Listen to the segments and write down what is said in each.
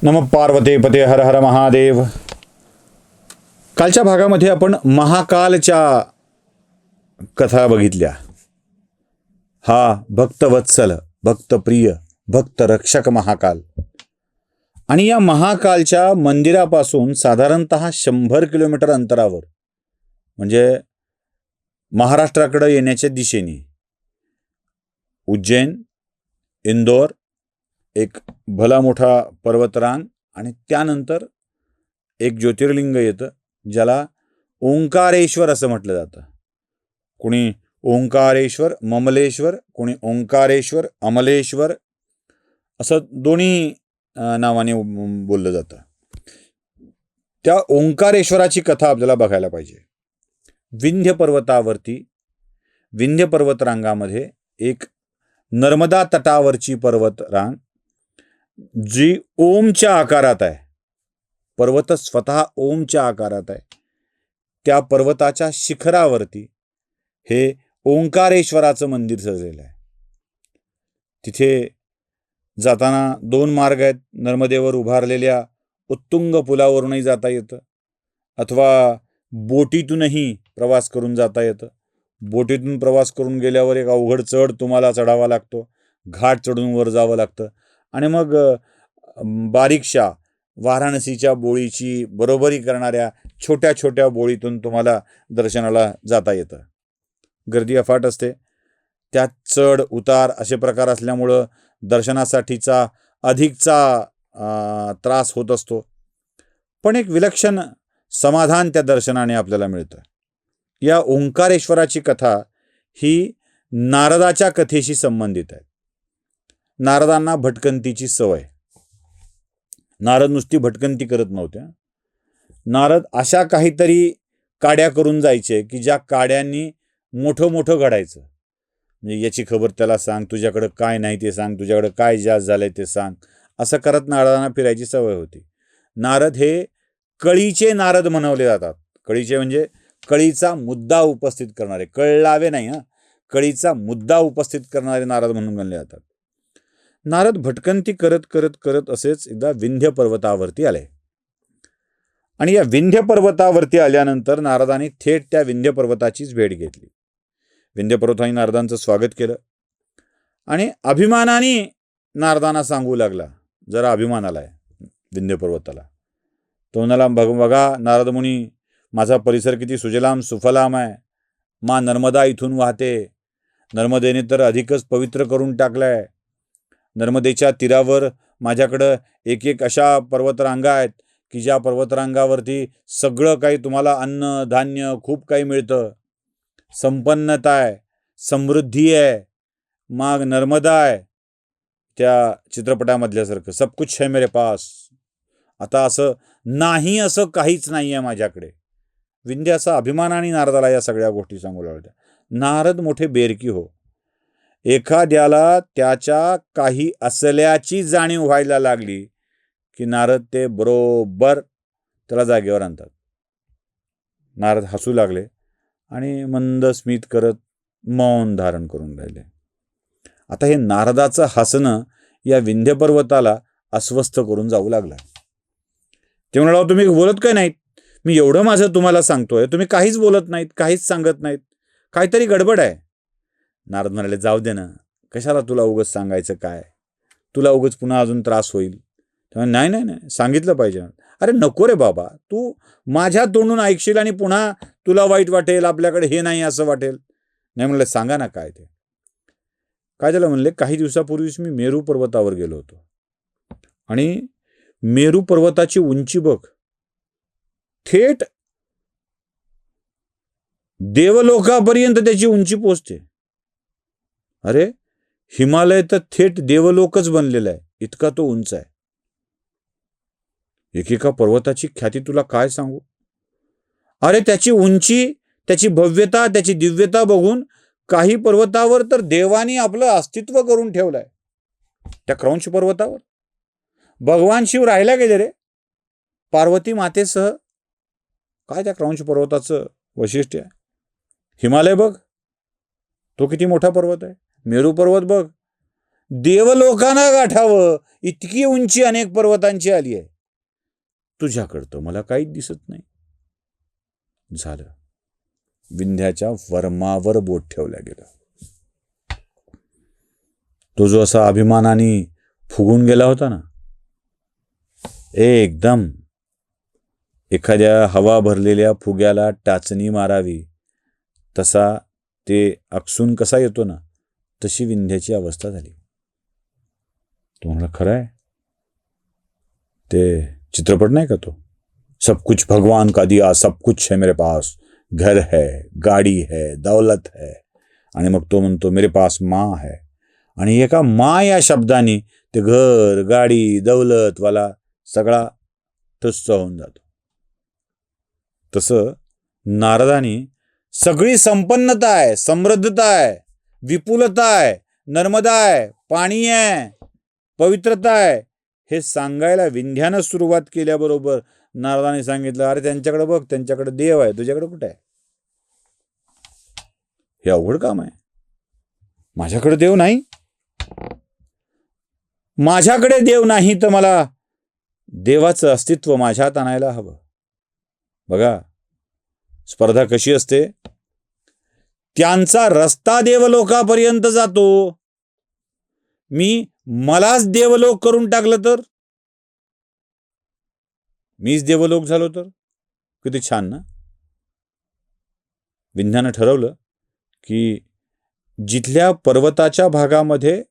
नमः पार्वते पते हर हर महादेव. कालच्या भागामध्ये आपण महाकालच्या कथा बघितल्या. हा भक्तवत्सल, भक्तप्रिय, भक्तरक्षक महाकाल. आणि या महाकालच्या मंदिरापासून साधारणतः 100 किलोमीटर अंतरावर, म्हणजे महाराष्ट्राकडे येण्याच्या दिशेने उज्जैन, इंदोर, एक भला मोठा पर्वतरांग आणि त्यानंतर एक ज्योतिर्लिंग येतं ज्याला ओंकारेश्वर असं म्हटलं जातं. कोणी ओंकारेश्वर ममलेश्वर, कोणी ओंकारेश्वर अमलेश्वर असं दोन्ही नावाने बोललं जातं. त्या ओंकारेश्वराची कथा आपल्याला बघायला पाहिजे. विंध्य पर्वतावरती, विंध्य पर्वतरांगामध्ये एक नर्मदा तटावरची पर्वतरांग जी ओमच्या आकारात आहे. पर्वत स्वतः ओमच्या आकारात आहे. त्या पर्वताच्या शिखरावरती हे ओंकारेश्वराचं मंदिर सजलेलं आहे. तिथे जाताना 2 मार्ग आहेत. नर्मदेवर उभारलेल्या उत्तुंग पुलावरूनही जाता येतं, अथवा बोटीतूनही प्रवास करून जाता येतं. बोटीतून प्रवास करून गेल्यावर एक अवघड चढ तुम्हाला चढावा लागतो. घाट चढून वर जावं लागतं आणि मग बारीकशा वाराणसीच्या बोळीची बरोबरी करणाऱ्या छोट्या छोट्या बोळीतून तुम्हाला दर्शनाला जाता येतं. गर्दी अफाट असते. त्यात चढ उतार असे प्रकार असल्यामुळं दर्शनासाठीचा अधिकचा त्रास होत असतो. पण एक विलक्षण समाधान त्या दर्शनाने आपल्याला मिळतं. या ओंकारेश्वराची कथा ही नारदाच्या कथेशी संबंधित आहे. नारदांना भटकंतीची सवय. नारद नुसती भटकंती करत नव्हत्या. नारद अशा काहीतरी काड्या करून जायचे की ज्या काड्यांनी मोठं मोठं घडायचं. म्हणजे याची खबर त्याला सांग, तुझ्याकडं काय नाही ते सांग, तुझ्याकडं काय जास्त झालंय ते सांग, असं करत नारदांना फिरायची सवय होती. नारद हे कळीचे नारद म्हणवले जातात. कळीचे म्हणजे कळीचा मुद्दा उपस्थित करणारे, कळलावे नाही कळीचा मुद्दा उपस्थित करणारे नारद म्हणून गणले जातात. नारद भटकंती करत करत करत असेच एकदा विंध्य पर्वतावरती आले. आणि या विंध्य पर्वतावरती आल्यानंतर नारदांनी थेट त्या विंध्य पर्वताचीच भेट घेतली. विंध्य पर्वताने नारदांचं स्वागत केलं आणि अभिमानाने नारदांना सांगू लागला. जरा अभिमान आलाय विंध्य पर्वताला. तो म्हणाला, बघा नारद मुनी, माझा परिसर किती सुजलाम सुफलाम आहे. मा नर्मदा इथून वाहते. नर्मदेने तर अधिकच पवित्र करून टाकलाय. नर्मदेच्या तीरावर माझ्याकडं एक एक अशा पर्वतरांगा आहेत की ज्या पर्वतरांगावरती सगळं काही तुम्हाला अन्न धान्य खूप काही मिळतं. संपन्नता आहे, समृद्धी आहे. माग नर्मदा आहे. त्या चित्रपटामधल्यासारखं सब कुछ है मेरे पास. आता असं नाही, असं काहीच नाही आहे माझ्याकडे. विंध्य असा अभिमानाने नारदाला या सगळ्या गोष्टी सांगू लागल्या. नारद मोठे बेरकी हो. एखाद्याला त्याच्या काही असल्याची जाणीव व्हायला लागली की नारद ते बरोबर त्याला जागेवर आणतात. नारद हसू लागले आणि मंद स्मित करत मौन धारण करून राहिले. आता हे नारदाचं हसणं या विंध्य पर्वताला अस्वस्थ करून जाऊ लागला. ते म्हणाला, तुम्ही बोलत काय नाहीत? मी एवढं माझं तुम्हाला सांगतोय, तुम्ही काहीच बोलत नाहीत, काहीच सांगत नाहीत, काहीतरी गडबड आहे. नारद म्हणाले, जाऊ दे ना, कशाला तुला उगाच सांगायचं काय, तुला उगाच पुन्हा अजून त्रास होईल. नाही नाही नाही, सांगितलं पाहिजे. अरे नको रे बाबा, तू माझ्या तोंडून ऐकशील आणि पुन्हा तुला वाईट वाटेल, आपल्याकडे हे नाही असं वाटेल. नाही म्हणलं, सांगा ना काय ते. काय झालं म्हणले, काही दिवसापूर्वीच मी मेरू पर्वतावर गेलो होतो आणि मेरू पर्वताची उंची बघ, थेट देवलोकापर्यंत त्याची उंची पोचते. अरे हिमालय तर थेट देवलोकच बनलेला आहे, इतका तो उंच आहे. एकेका पर्वताची ख्याती तुला काय सांगू. अरे त्याची उंची, त्याची भव्यता, त्याची दिव्यता बघून काही पर्वतावर तर देवानी आपलं अस्तित्व करून ठेवलंय. त्या क्रौंच पर्वतावर भगवान शिव राहायला गेले रे, पार्वती मातेसह. काय त्या क्रौंच पर्वताचं वैशिष्ट्य आहे. हिमालय बघ, तो किती मोठा पर्वत आहे. मेरू पर्वत बघ, देवलोकांना गाठावं इतकी उंची अनेक पर्वतांची आली आहे. तुझ्याकडं तर मला काहीच दिसत नाही. झालं. विंध्याच्या वर्मावर बोट ठेवल्या गेलं. तो जो असा अभिमानाने फुगून गेला होता ना, एकदम एखाद्या हवा भरलेल्या फुग्याला टाचणी मारावी तसा ते अकसून कसा येतो ना, तशी विंध्याची अवस्था झाली. तो म्हणला, खरं आहे ते चित्रपट नाही का तो, सब कुछ भगवान का दिया, सब कुछ है मेरे पास, घर है, गाडी है, दौलत है. आणि मग तो म्हणतो मेरे पास माँ है. आणि एका माँ या शब्दाने ते घर, गाडी, दौलत वाला सगळा ठुस्स होऊन जातो. तसं नारदानी सगळी संपन्नता आहे, समृद्धता आहे, विपुलता आहे, नर्मदा आहे, पाणी आहे, पवित्रता आहे, हे सांगायला विंध्यानं सुरुवात केल्याबरोबर नारदाने सांगितलं, अरे त्यांच्याकडे बघ, त्यांच्याकडे देव आहे, तुझ्याकडे कुठे आहे? हे अवघड काम आहे. माझ्याकडे देव नाही, माझ्याकडे देव नाही तर मला देवाचं अस्तित्व माझ्यात आणायला हवं. बघा स्पर्धा कशी असते. त्यांचा रस्ता देवलोकापर्यंत जातो, मी मलाच देवलोक करून टाकलं तर, मीच देवलोक झालो तर किती छान ना. विंध्यानं ठरवलं की जिथल्या पर्वताच्या भागामध्ये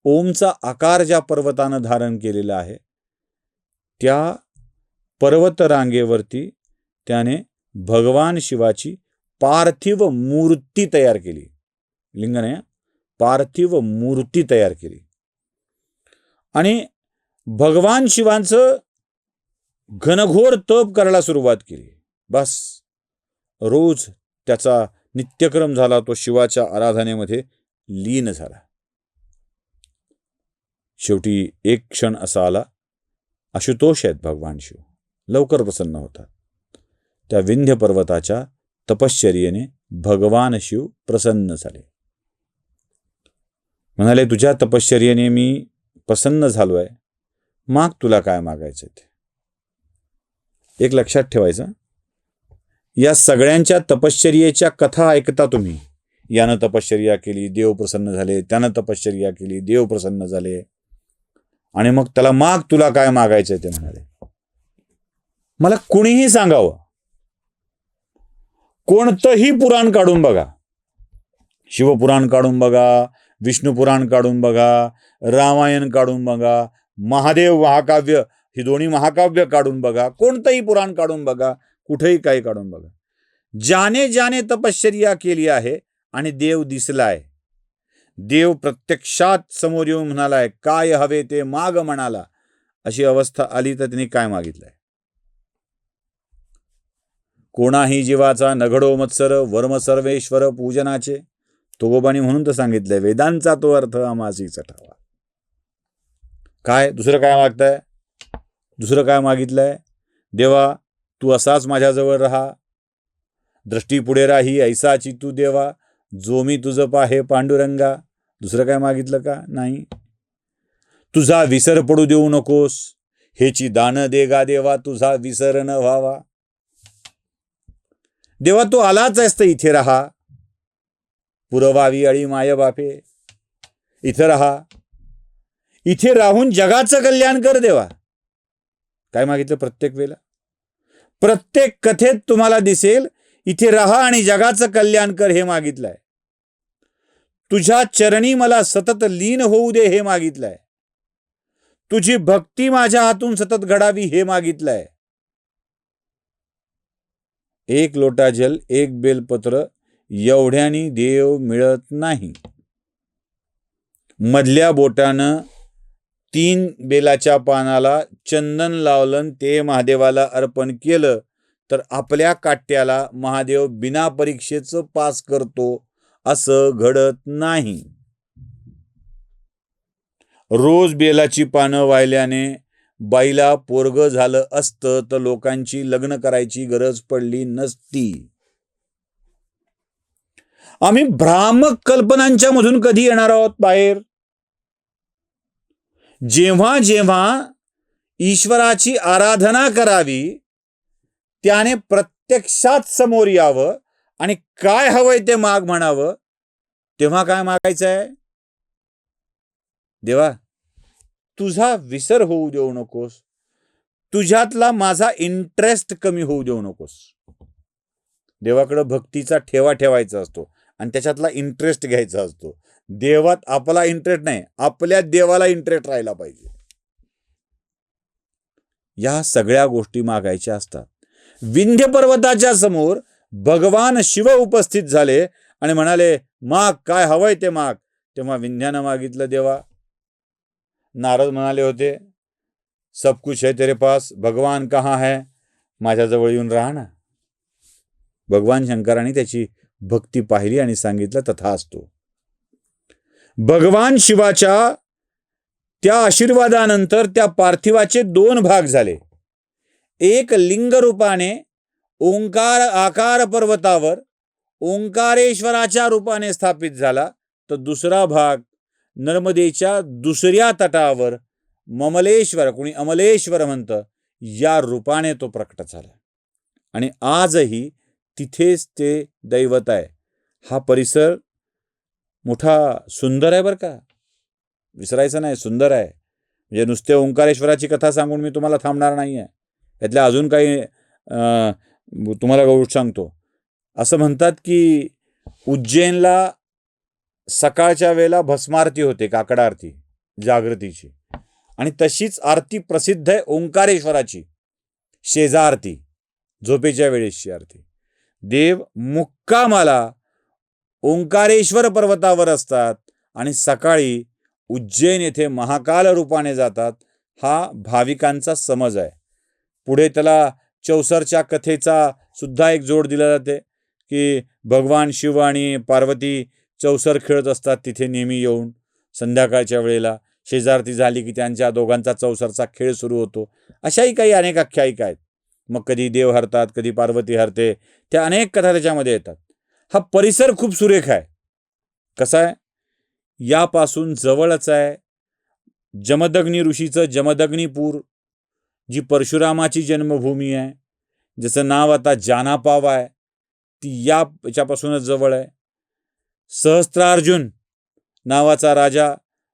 ओमचा आकार ज्या पर्वतानं धारण केलेला आहे त्या पर्वतरांगेवरती त्याने भगवान शिवाची पार्थिव मूर्ती तयार केली. लिंग नाही, पार्थिव मूर्ती तयार केली. आणि भगवान शिवांचं घनघोर तप करायला सुरुवात केली. बस रोज त्याचा नित्यक्रम झाला, तो शिवाच्या आराधनेमध्ये लीन झाला. शेवटी एक क्षण असा आला, आशुतोष आहेत भगवान शिव, लवकर प्रसन्न होतात. त्या विंध्य पर्वताच्या तपश्चर्येने भगवान शिव प्रसन्न झाले. म्हणाले, तुझ्या तपश्चर्येने मी प्रसन्न झालोय, माग तुला काय मागायचं ते. एक लक्षात ठेवायचं, या सगळ्यांच्या तपश्चर्येच्या कथा ऐकता तुम्ही. यानं तपश्चर्या केली, देव प्रसन्न झाले, त्यानं तपश्चर्या केली, देव प्रसन्न झाले, आणि मग त्याला माग तुला काय मागायचं ते म्हणाले. मला कुणीही सांगावं, कोणतंही पुराण काढून बघा, शिवपुराण काढून बघा, विष्णुपुराण काढून बघा, रामायण काढून बघा, महादेव महाकाव्य ही दोन्ही महाकाव्य काढून बघा, कोणतंही पुराण काढून बघा, कुठेही काही काढून बघा, ज्याने ज्याने तपश्चर्या केली आहे आणि देव दिसलाय, देव प्रत्यक्षात समोर येऊन म्हणालाय, काय हवे ते माग म्हणाला, अशी अवस्था आली तर त्यांनी काय मागितलंय? कोणाही जीवाचा नघडो मत्सर वर्म सर्वेश्वर पूजनाचे. तुकोबांनी म्हणून तर सांगितलंय, वेदांचा तो अर्थ आमासी चठावा. काय दुसरं काय मागताय? दुसरं काय मागितलंय? देवा तू असाच माझ्याजवळ राहा, दृष्टी पुढे राही ऐसाची तू देवा, जो मी तुझं पाहे पांडुरंगा. दुसरं काय मागितलं का? नाही. तुझा विसर पडू देऊ नकोस, हेची दान देगा देवा, तुझा विसर न व्हावा. देवा तू आलाच आहेस तर इथे राहा, पुरवावी अळी माय बापे, इथे राहा, इथे राहून जगाचं कल्याण कर देवा. काय मागितलं? प्रत्येक वेळेला प्रत्येक कथेत तुम्हाला दिसेल, इथे राहा आणि जगाचं कल्याण कर हे मागितलंय. तुझ्या चरणी मला सतत लीन होऊ दे हे मागितलंय. तुझी भक्ती माझ्या हातून सतत घडावी हे मागितलंय. एक लोटा जल एक बेलपत्र एवढ्यानी देव मिळत नाही. मधल्या बोटानं 3 बेलाच्या पानाला चंदन लावलं, ते महादेवाला अर्पण केलं तर आपल्या काट्याला महादेव बिना परीक्षेचं पास करतो, असं घडत नाही. रोज बेलाची पानं वाहिल्याने बाईला पोरग झालं असतं तर लोकांची लग्न करायची गरज पडली नसती. आम्ही भ्रामक कल्पनांच्या मधून कधी येणार आहोत बाहेर? जेव्हा जेव्हा ईश्वराची आराधना करावी, त्याने प्रत्यक्षात समोर यावं आणि काय हवंय ते माग म्हणावं. तेव्हा काय मागायचं आहे? देवा, तुझा विसर होऊ देऊ नकोस, तुझ्यातला माझा इंटरेस्ट कमी होऊ देऊ नकोस. देवाकडे भक्तीचा ठेवा ठेवायचा असतो आणि त्याच्यातला इंटरेस्ट घ्यायचा असतो. देवात आपला इंटरेस्ट नाही, आपल्या देवाला इंटरेस्ट राहिला पाहिजे. या सगळ्या गोष्टी मागायच्या असतात. विंध्य पर्वताच्या समोर भगवान शिव उपस्थित झाले आणि म्हणाले, माग, काय हवंय ते माग. तेव्हा विंध्यानं मागितलं, देवा. नारद म्हणाले होते, सब कुछ है तेरे पास, भगवान कहाँ है, माझ्याजवळ येऊन राहा ना. भगवान शंकरांनी त्याची भक्ती पाहिली आणि सांगितलं, तथास्तु. भगवान शिवाच्या त्या आशीर्वादानंतर त्या पार्थिवाचे 2 भाग झाले. एक लिंग रूपाने ओंकार आकार पर्वतावर ओंकारेश्वराच्या रूपाने स्थापित झाला, तर दुसरा भाग नर्मदेच्या दुसऱ्या तटावर ममलेश्वर, कोणी अमलेश्वर म्हणतं, या रूपाने तो प्रकट झाला. आणि आजही तिथेच ते दैवत आहे. हा परिसर मोठा सुंदर आहे बरं का, विसरायचं नाही, सुंदर आहे. म्हणजे नुसते ओंकारेश्वराची कथा सांगून मी तुम्हाला थांबणार नाही आहे. यातल्या अजून काही तुम्हाला गोष्ट सांगतो. असं म्हणतात की उज्जैनला सकाळच्या वेळेला भस्मारती होते, काकडा आरती, जागृतीची. आणि तशीच आरती प्रसिद्ध आहे ओंकारेश्वराची, शेजा आरती, झोपेच्या वेळेसची आरती. देव मुक्कामाला ओंकारेश्वर पर्वतावर असतात आणि सकाळी उज्जैन येथे महाकाल रूपाने जातात. हा भाविकांचा समज आहे. पुढे त्याला चौसरच्या कथेचा सुद्धा एक जोड दिला जाते की भगवान शिव आणि पार्वती चौसर खेळत असतात तिथे नेहमी येऊन. संध्याकाळच्या वेळेला शेजारती झाली की त्यांच्या दोघांचा चौसरचा खेळ सुरू होतो. अशाही काही अनेक आख्यायिका आहेत. मग कधी देव हरतात, कधी पार्वती हरते, त्या अनेक कथा त्याच्यामध्ये येतात. हा परिसर खूप सुरेख आहे. कसा आहे? यापासून जवळच आहे जमदग्नी ऋषीचं जमदग्नीपूर, जी परशुरामाची जन्मभूमी आहे, ज्याचं नाव आता जानापाव आहे, ती याच्यापासूनच जवळ आहे. सहस्त्रार्जुन नावाचा राजा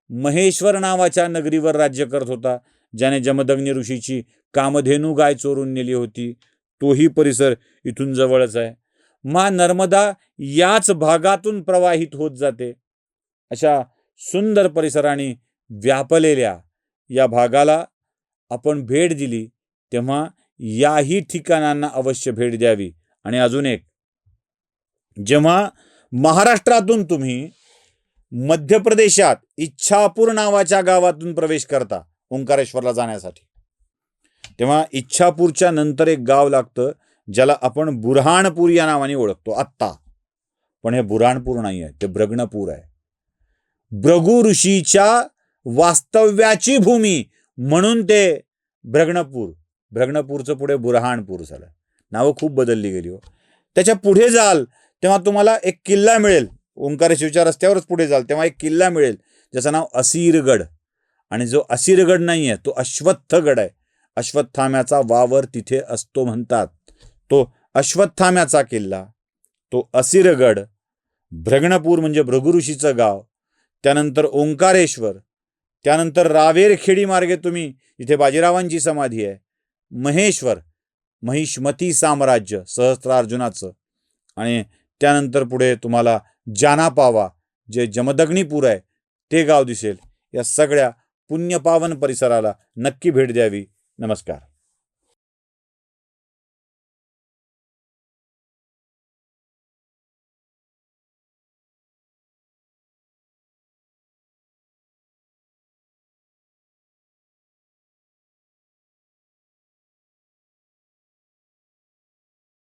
महेश्वर नावाच्या नगरीवर राज्य करत होता, ज्याने जमदग्नी ऋषीची कामधेनू गाय चोरून नेली होती. तोही परिसर इथून जवळच आहे. नर्मदा याच भागातून प्रवाहित होत जाते. अशा सुंदर परिसराने व्यापलेल्या या भागाला आपण भेट दिली तेव्हा याही ठिकाणांना अवश्य भेट द्यावी. आणि अजून एक, जेव्हा महाराष्ट्रातून तुम्ही मध्य प्रदेशात इच्छापूर नावाच्या गावातून प्रवेश करता ओंकारेश्वरला जाण्यासाठी, तेव्हा इच्छापूरच्या नंतर एक गाव लागतं ज्याला आपण बुऱ्हाणपूर या नावाने ओळखतो आत्ता. पण हे बुऱ्हाणपूर नाही आहे, ते ब्रग्नपूर आहे. भृगु ऋषीच्या वास्तव्याची भूमी म्हणून ते ब्रग्नपूर. ब्रग्नपूरचं पुढे बुऱ्हाणपूर झालं. नावं खूप बदलली गेली हो. त्याच्या पुढे जाल तेव्हा तुम्हाला एक किल्ला मिळेल. ओंकारेश्वरच्या रस्त्यावरच पुढे जाल तेव्हा एक किल्ला मिळेल ज्याचं नाव असीरगड. आणि जो असीरगड नाही आहे तो अश्वत्थगड आहे. अश्वत्थाम्याचा वावर तिथे असतो म्हणतात. तो अश्वत्थाम्याचा किल्ला, तो असीरगड, भ्रगणपूर म्हणजे भृगु ऋषीचं गाव, त्यानंतर ओंकारेश्वर, त्यानंतर रावेरखेडी मार्गे तुम्ही इथे बाजीरावांची समाधी आहे, महेश्वर, महिष्मती साम्राज्य सहस्त्रार्जुनाचं, आणि त्यानंतर पुढे तुम्हाला जानापावा जे जमदग्नीपूर आहे ते गाव दिसेल. या सगळ्या पुण्यपावन परिसराला नक्की भेट द्यावी. नमस्कार.